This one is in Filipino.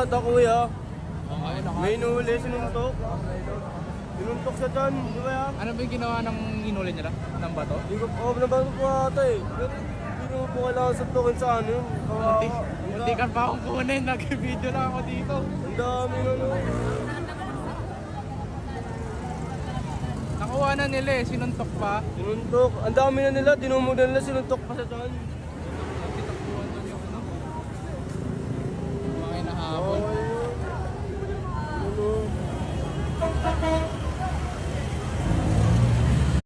ata kuya. Okay, May inuhuli, sinuntok. Sinuntok siya dyan, di ba yan? Ano ba yung ginawa ng hinuli nila? Ng bato? Hindi ko na ba po ata eh. Pero hindi ko po kailangan suntukin sa ano. Hindi ka pa akong kunin, nag-video lang ako dito. Ang dami na no. Nakuha na nila eh, sinuntok pa. Sinuntok. Ang dami na nila, dinumog na nila, sinuntok pa siya dyan.